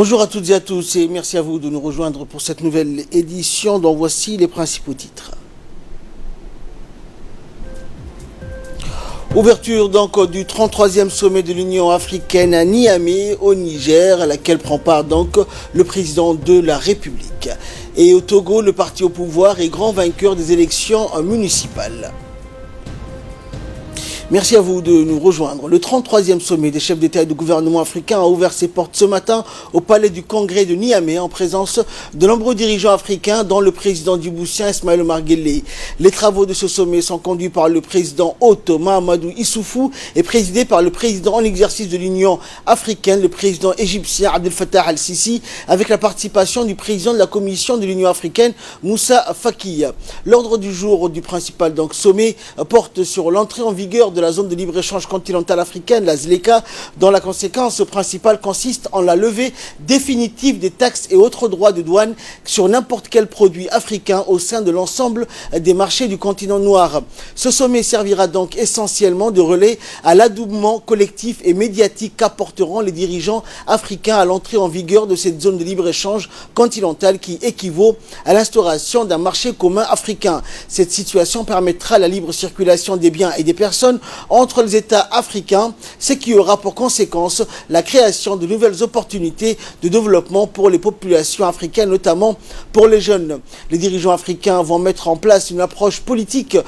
Bonjour à toutes et à tous et merci à vous de nous rejoindre pour cette nouvelle édition dont voici les principaux titres. Ouverture donc du 33e sommet de l'Union africaine à Niamey au Niger, à laquelle prend part donc le président de la République. Et au Togo, le parti au pouvoir est grand vainqueur des élections municipales. Merci à vous de nous rejoindre. Le 33e sommet des chefs d'État et de gouvernement africains a ouvert ses portes ce matin au palais du Congrès de Niamey en présence de nombreux dirigeants africains dont le président djiboutien Ismaïla Omar Guelleh. Les travaux de ce sommet sont conduits par le président hôte Mahamadou Issoufou et présidés par le président en exercice de l'Union africaine, le président égyptien Abdel Fattah al-Sisi, avec la participation du président de la Commission de l'Union africaine Moussa Faki. L'ordre du jour du principal sommet porte sur l'entrée en vigueur de la zone de libre-échange continentale africaine, la ZLECA, dont la conséquence principale consiste en la levée définitive des taxes et autres droits de douane sur n'importe quel produit africain au sein de l'ensemble des marchés du continent noir. Ce sommet servira donc essentiellement de relais à l'adoubement collectif et médiatique qu'apporteront les dirigeants africains à l'entrée en vigueur de cette zone de libre-échange continentale qui équivaut à l'instauration d'un marché commun africain. Cette situation permettra la libre circulation des biens et des personnes entre les États africains, ce qui aura pour conséquence la création de nouvelles opportunités de développement pour les populations africaines, notamment pour les jeunes. Les dirigeants africains vont mettre en place une approche politique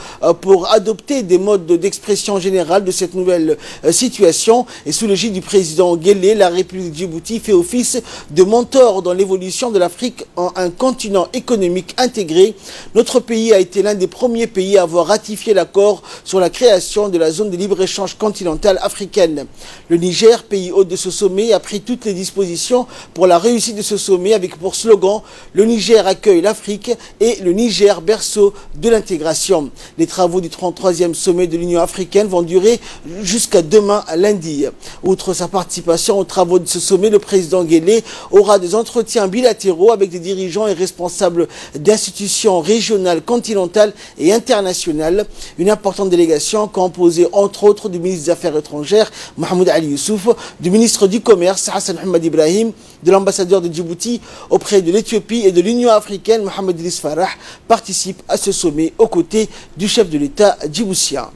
pour adopter des modes d'expression générale de cette nouvelle situation. Et sous l'égide du président Guelleh, la République de Djibouti fait office de mentor dans l'évolution de l'Afrique en un continent économique intégré. Notre pays a été l'un des premiers pays à avoir ratifié l'accord sur la création de la zone de libre-échange continentale africaine. Le Niger, pays hôte de ce sommet, a pris toutes les dispositions pour la réussite de ce sommet avec pour slogan « Le Niger accueille l'Afrique et le Niger berceau de l'intégration ». Les travaux du 33e sommet de l'Union africaine vont durer jusqu'à demain lundi. Outre sa participation aux travaux de ce sommet, le président Guelleh aura des entretiens bilatéraux avec des dirigeants et responsables d'institutions régionales, continentales et internationales. Une importante délégation composée entre autres du ministre des Affaires étrangères Mohamed Ali Youssouf, du ministre du Commerce Hassan Ahmed Ibrahim, de l'ambassadeur de Djibouti auprès de l'Éthiopie et de l'Union africaine Mohamed Idriss Farah participe à ce sommet aux côtés du chef de l'État djiboutien.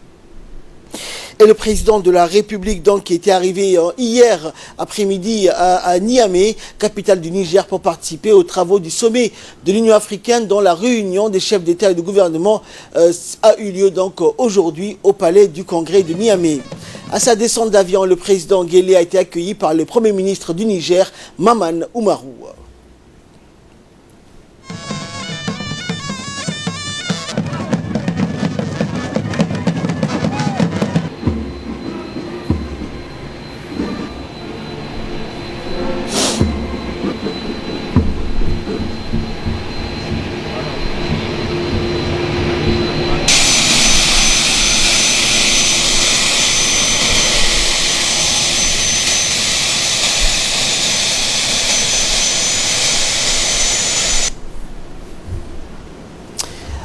Et le président de la République, donc, qui était arrivé hier après-midi à Niamey, capitale du Niger, pour participer aux travaux du sommet de l'Union africaine, dont la réunion des chefs d'État et de gouvernement a eu lieu donc aujourd'hui au palais du Congrès de Niamey. À sa descente d'avion, le président Guelleh a été accueilli par le Premier ministre du Niger, Maman Oumarou.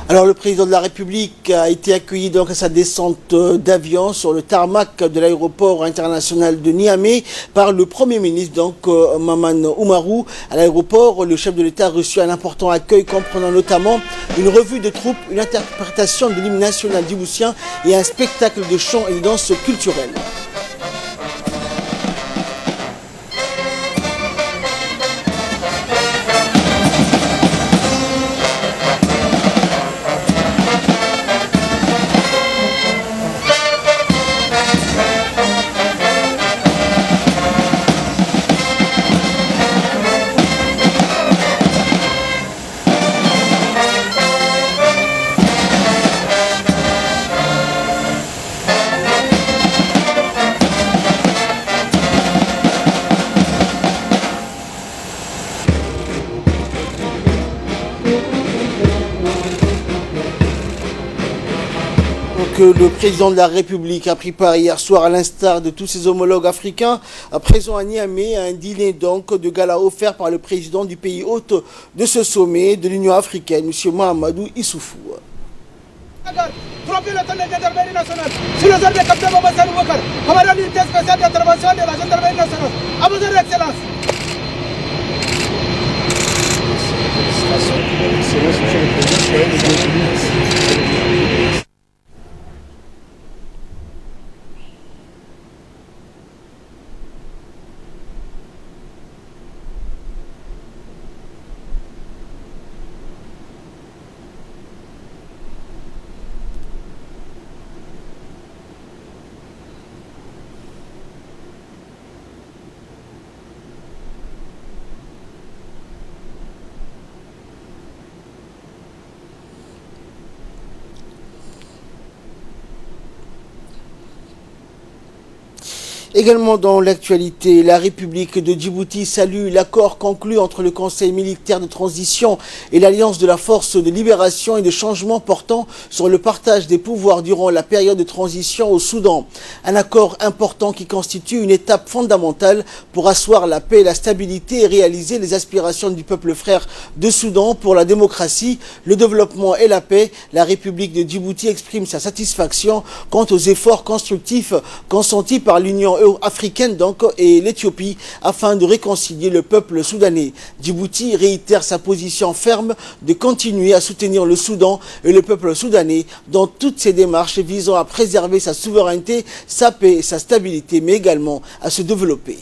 Alors le président de la République a été accueilli donc à sa descente d'avion sur le tarmac de l'aéroport international de Niamey par le Premier ministre, donc Maman Oumarou. À l'aéroport, le chef de l'État a reçu un important accueil comprenant notamment une revue de troupes, une interprétation de l'hymne national djiboutien et un spectacle de chants et de danse culturelle. Que le président de la République a pris part hier soir, à l'instar de tous ses homologues africains, présents à Niamey, à un dîner donc de gala offert par le président du pays hôte de ce sommet de l'Union africaine, M. Mahamadou Issoufou. Sur les ordres du capitaine Moussa Boubakar, commandant de l'unité spéciale d'intervention de la gendarmerie nationale. À vos ordres, Excellence. Également dans l'actualité, la République de Djibouti salue l'accord conclu entre le Conseil militaire de transition et l'Alliance de la force de libération et de changement portant sur le partage des pouvoirs durant la période de transition au Soudan. Un accord important qui constitue une étape fondamentale pour asseoir la paix et la stabilité et réaliser les aspirations du peuple frère de Soudan pour la démocratie, le développement et la paix. La République de Djibouti exprime sa satisfaction quant aux efforts constructifs consentis par l'Union africaine et l'Éthiopie afin de réconcilier le peuple soudanais. Djibouti réitère sa position ferme de continuer à soutenir le Soudan et le peuple soudanais dans toutes ses démarches visant à préserver sa souveraineté, sa paix et sa stabilité, mais également à se développer.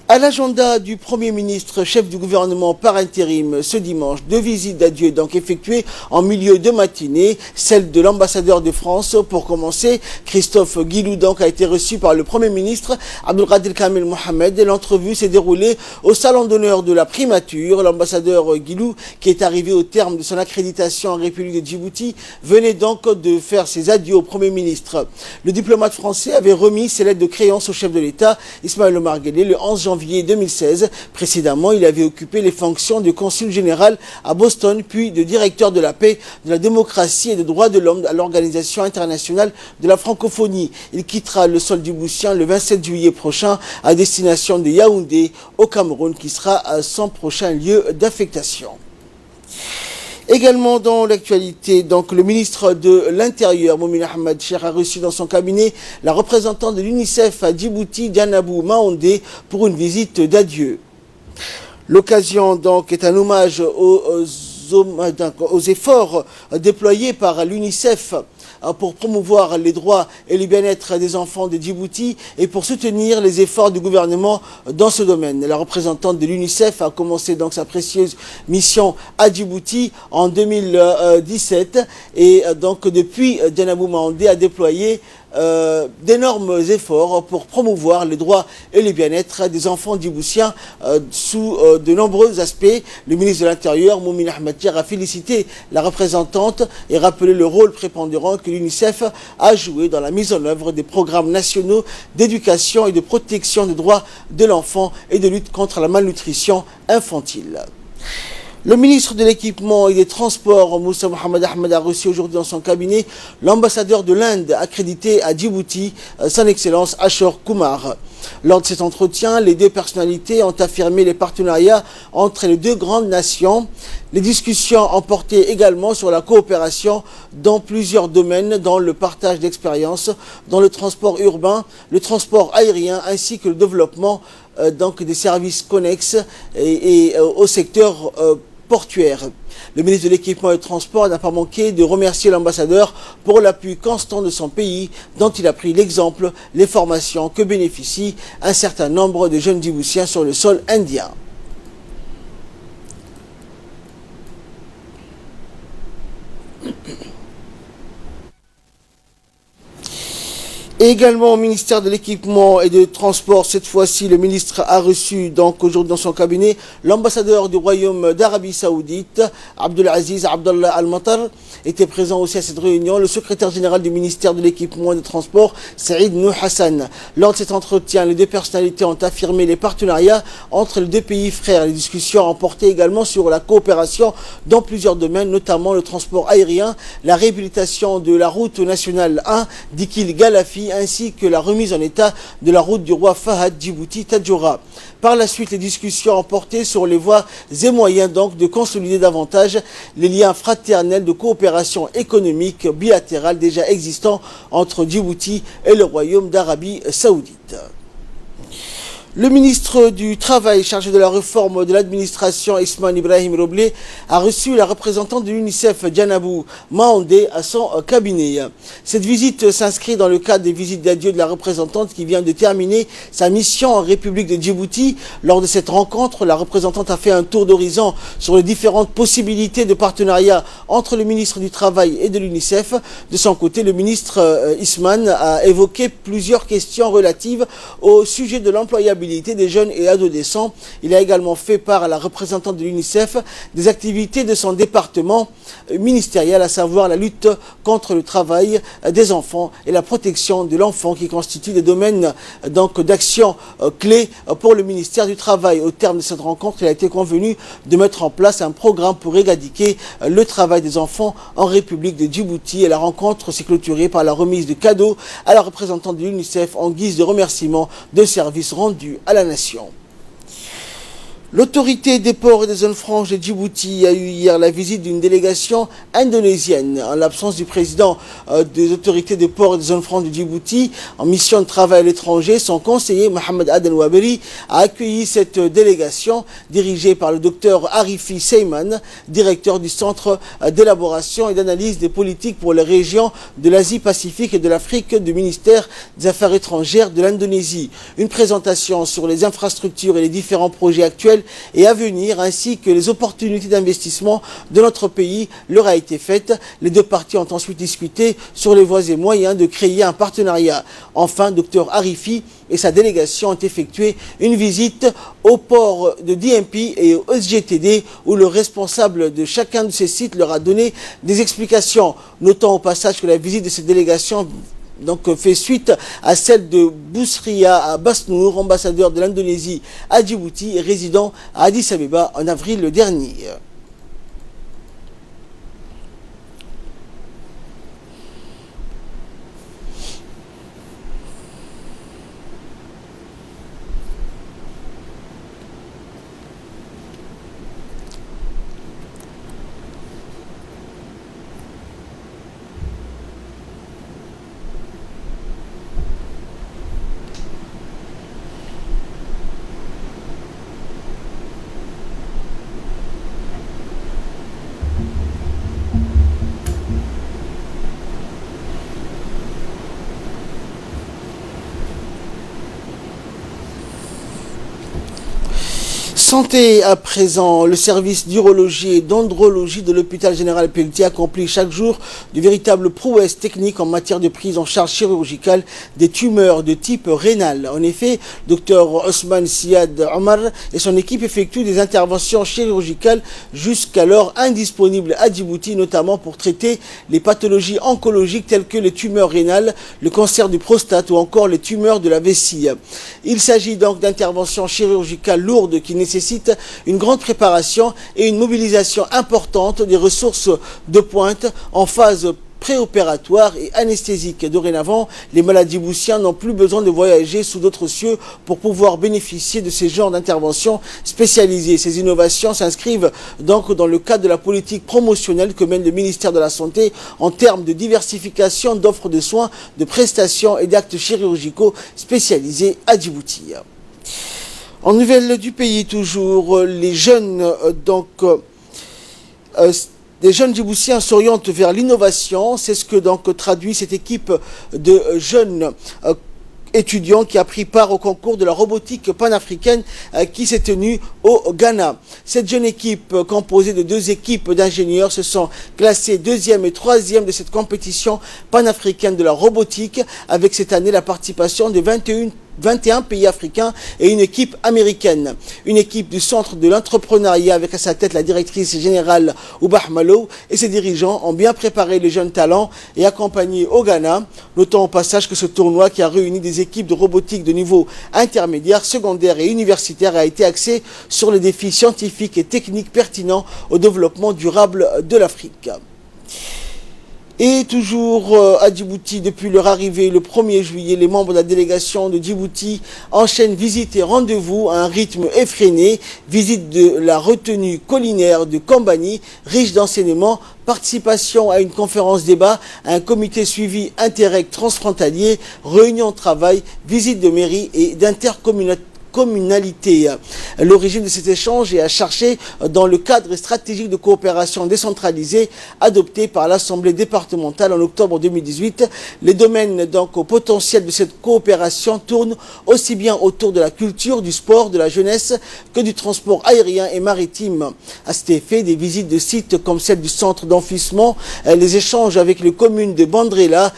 À l'agenda du Premier ministre, chef du gouvernement par intérim, ce dimanche, 2 visites d'adieu effectuées en milieu de matinée, celle de l'ambassadeur de France. Pour commencer, Christophe Guilou a été reçu par le Premier ministre Abdelkader Kamel Mohamed. L'entrevue s'est déroulée au salon d'honneur de la primature. L'ambassadeur Guilou, qui est arrivé au terme de son accréditation en République de Djibouti, venait donc de faire ses adieux au Premier ministre. Le diplomate français avait remis ses lettres de créance au chef de l'État, Ismaël Omar Guelleh, le 11 janvier 2016. Précédemment, il avait occupé les fonctions de consul général à Boston, puis de directeur de la paix, de la démocratie et des droits de l'homme à l'Organisation internationale de la francophonie. Il quittera le sol djiboutien le 27 juillet prochain à destination de Yaoundé, au Cameroun, qui sera à son prochain lieu d'affectation. Également dans l'actualité, le ministre de l'Intérieur, Momin Ahmed Cheikh, a reçu dans son cabinet la représentante de l'UNICEF à Djibouti, Dianabou Maondé, pour une visite d'adieu. L'occasion est un hommage aux efforts déployés par l'UNICEF pour promouvoir les droits et le bien-être des enfants de Djibouti et pour soutenir les efforts du gouvernement dans ce domaine. La représentante de l'UNICEF a commencé sa précieuse mission à Djibouti en 2017 et depuis, Dianabou Maondé a déployé d'énormes efforts pour promouvoir les droits et le bien-être des enfants djiboutiens sous de nombreux aspects. Le ministre de l'Intérieur, Momin Ahmed Cheikh, a félicité la représentante et rappelé le rôle prépondérant que l'UNICEF a joué dans la mise en œuvre des programmes nationaux d'éducation et de protection des droits de l'enfant et de lutte contre la malnutrition infantile. Le ministre de l'Équipement et des Transports, Moussa Mohamed Ahmed, a reçu aujourd'hui dans son cabinet l'ambassadeur de l'Inde accrédité à Djibouti, son Excellence Ashok Kumar. Lors de cet entretien, les deux personnalités ont affirmé les partenariats entre les deux grandes nations. Les discussions ont porté également sur la coopération dans plusieurs domaines, dans le partage d'expériences, dans le transport urbain, le transport aérien ainsi que le développement des services connexes et au secteur portuaire. Le ministre de l'Équipement et des Transports n'a pas manqué de remercier l'ambassadeur pour l'appui constant de son pays dont il a pris l'exemple, les formations que bénéficient un certain nombre de jeunes djiboutiens sur le sol indien. Et également au ministère de l'Équipement et des Transports, cette fois-ci, le ministre a reçu aujourd'hui dans son cabinet l'ambassadeur du Royaume d'Arabie Saoudite, Abdelaziz Abdallah Al-Matar, était présent aussi à cette réunion, le secrétaire général du ministère de l'Équipement et des Transports, Saïd Nou Hassan. Lors de cet entretien, les deux personnalités ont affirmé les partenariats entre les deux pays frères. Les discussions ont porté également sur la coopération dans plusieurs domaines, notamment le transport aérien, la réhabilitation de la route nationale 1 d'Ikil-Galafi, ainsi que la remise en état de la route du roi Fahad Djibouti-Tadjoura. Par la suite, les discussions ont porté sur les voies et moyens de consolider davantage les liens fraternels de coopération économique bilatérale déjà existants entre Djibouti et le Royaume d'Arabie Saoudite. Le ministre du Travail chargé de la réforme de l'administration, Ismaël Ibrahim Roblé, a reçu la représentante de l'UNICEF, Dianabou Maondé, à son cabinet. Cette visite s'inscrit dans le cadre des visites d'adieu de la représentante qui vient de terminer sa mission en République de Djibouti. Lors de cette rencontre, la représentante a fait un tour d'horizon sur les différentes possibilités de partenariat entre le ministre du Travail et de l'UNICEF. De son côté, le ministre Isman a évoqué plusieurs questions relatives au sujet de l'employabilité vulnérabilité des jeunes et adolescents. Il a également fait part à la représentante de l'UNICEF des activités de son département ministériel, à savoir la lutte contre le travail des enfants et la protection de l'enfant, qui constituent des domaines d'action clés pour le ministère du Travail. Au terme de cette rencontre, il a été convenu de mettre en place un programme pour éradiquer le travail des enfants en République de Djibouti. Et la rencontre s'est clôturée par la remise de cadeaux à la représentante de l'UNICEF en guise de remerciement de services rendus à la nation. L'autorité des ports et des zones franches de Djibouti a eu hier la visite d'une délégation indonésienne. En l'absence du président des autorités des ports et des zones franches de Djibouti, en mission de travail à l'étranger, son conseiller Mohamed Aden Waberi a accueilli cette délégation dirigée par le docteur Arifi Seyman, directeur du Centre d'élaboration et d'analyse des politiques pour les régions de l'Asie-Pacifique et de l'Afrique du ministère des Affaires étrangères de l'Indonésie. Une présentation sur les infrastructures et les différents projets actuels et à venir, ainsi que les opportunités d'investissement de notre pays, leur a été faite. Les deux parties ont ensuite discuté sur les voies et moyens de créer un partenariat. Enfin, Dr Arifi et sa délégation ont effectué une visite au port de DMP et au SGTD, où le responsable de chacun de ces sites leur a donné des explications. Notons au passage que la visite de cette délégation fait suite à celle de Bousria Basnour, ambassadeur de l'Indonésie à Djibouti et résident à Addis Abeba en avril dernier. Santé à présent, le service d'urologie et d'andrologie de l'hôpital général Pelletier accomplit chaque jour de véritables prouesses techniques en matière de prise en charge chirurgicale des tumeurs de type rénal. En effet, Dr Osman Siad Omar et son équipe effectuent des interventions chirurgicales jusqu'alors indisponibles à Djibouti, notamment pour traiter les pathologies oncologiques telles que les tumeurs rénales, le cancer du prostate ou encore les tumeurs de la vessie. Il s'agit donc d'interventions chirurgicales lourdes qui nécessitent une grande préparation et une mobilisation importante des ressources de pointe en phase préopératoire et anesthésique. Dorénavant, les malades djiboutiens n'ont plus besoin de voyager sous d'autres cieux pour pouvoir bénéficier de ces genres d'interventions spécialisées. Ces innovations s'inscrivent donc dans le cadre de la politique promotionnelle que mène le ministère de la Santé en termes de diversification d'offres de soins, de prestations et d'actes chirurgicaux spécialisés à Djibouti. En nouvelles du pays toujours, les jeunes les jeunes djiboutiens s'orientent vers l'innovation. C'est ce que traduit cette équipe de jeunes étudiant qui a pris part au concours de la robotique panafricaine qui s'est tenu au Ghana. Cette jeune équipe, composée de 2 équipes d'ingénieurs, se sont classés 2e et 3e de cette compétition panafricaine de la robotique, avec cette année la participation de 21 pays africains et une équipe américaine. Une équipe du centre de l'entrepreneuriat avec à sa tête la directrice générale Oubah Malo et ses dirigeants ont bien préparé les jeunes talents et accompagné au Ghana. Notons au passage que ce tournoi, qui a réuni des équipes de robotique de niveau intermédiaire, secondaire et universitaire, a été axé sur les défis scientifiques et techniques pertinents au développement durable de l'Afrique. Et toujours à Djibouti, depuis leur arrivée le 1er juillet, les membres de la délégation de Djibouti enchaînent visites et rendez-vous à un rythme effréné. Visite de la retenue collinaire de Kambani, riche d'enseignements, participation à une conférence débat, à un comité suivi Interreg transfrontalier, réunion de travail, visite de mairie et d'intercommunalité. L'origine de cet échange est à chercher dans le cadre stratégique de coopération décentralisée adopté par l'Assemblée départementale en octobre 2018. Les domaines au potentiel de cette coopération tournent aussi bien autour de la culture, du sport, de la jeunesse que du transport aérien et maritime. À cet effet, des visites de sites comme celle du centre d'enfouissement, les échanges avec les communes de Bandrella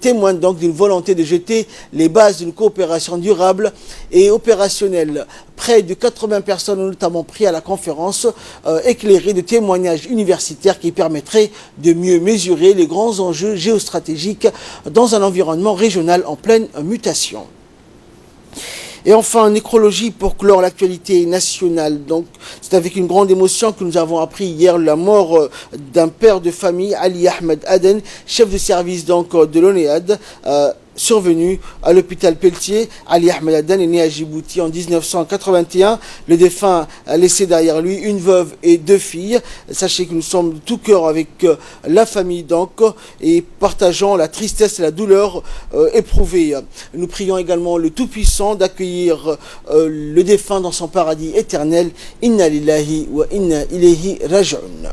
témoignent donc d'une volonté de jeter les bases d'une coopération durable et opérationnelle opérationnel. Près de 80 personnes ont notamment pris à la conférence éclairée de témoignages universitaires qui permettraient de mieux mesurer les grands enjeux géostratégiques dans un environnement régional en pleine mutation. Et enfin, nécrologie pour clore l'actualité nationale. Donc, c'est avec une grande émotion que nous avons appris hier la mort d'un père de famille, Ali Ahmed Aden, chef de service donc de l'ONEAD, survenu à l'hôpital Pelletier. Ali Ahmed Aden est né à Djibouti en 1981. Le défunt a laissé derrière lui une veuve et 2 filles. Sachez que nous sommes de tout cœur avec la famille donc et partageant la tristesse et la douleur éprouvée. Nous prions également le Tout-Puissant d'accueillir le défunt dans son paradis éternel. Inna lillahi wa inna ilayhi raji'un.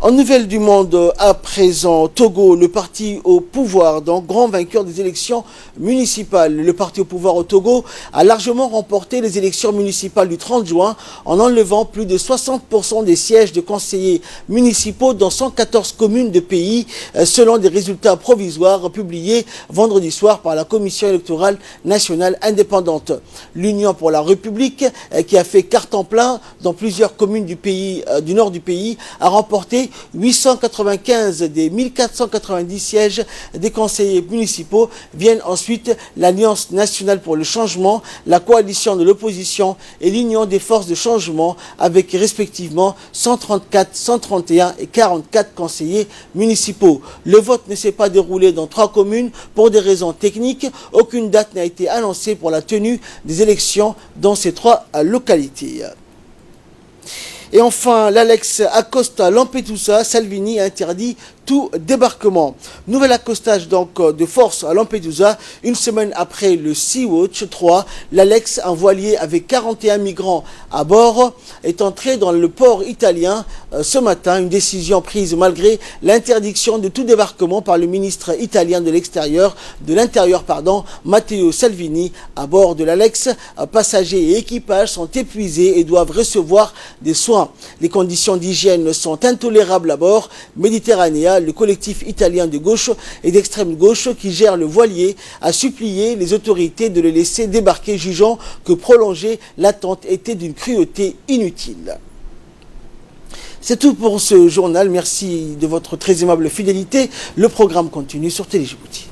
En nouvelles du monde, à présent, Togo, le parti au pouvoir, donc grand vainqueur des élections municipales. Le parti au pouvoir au Togo a largement remporté les élections municipales du 30 juin en enlevant plus de 60% des sièges de conseillers municipaux dans 114 communes de pays, selon des résultats provisoires publiés vendredi soir par la Commission électorale nationale indépendante. L'Union pour la République, qui a fait carton plein dans plusieurs communes du pays, du nord du pays, a remporté 895 des 1490 sièges des conseillers municipaux. Viennent ensuite l'Alliance nationale pour le changement, la coalition de l'opposition et l'Union des forces de changement avec respectivement 134, 131 et 44 conseillers municipaux. Le vote ne s'est pas déroulé dans 3 communes pour des raisons techniques. Aucune date n'a été annoncée pour la tenue des élections dans ces 3 localités. Et enfin, l'Alex Acosta Lampedusa, Salvini a interdit tout débarquement. Nouvel accostage donc de force à Lampedusa, une semaine après le Sea-Watch 3, l'Alex, un voilier avec 41 migrants à bord, est entré dans le port italien ce matin, une décision prise malgré l'interdiction de tout débarquement par le ministre italien de l'Intérieur, Matteo Salvini. À bord de l'Alex, passagers et équipage sont épuisés et doivent recevoir des soins. Les conditions d'hygiène sont intolérables à bord. Méditerranea, le collectif italien de gauche et d'extrême gauche qui gère le voilier, a supplié les autorités de le laisser débarquer, jugeant que prolonger l'attente était d'une cruauté inutile. C'est tout pour ce journal. Merci de votre très aimable fidélité. Le programme continue sur Télé Djibouti.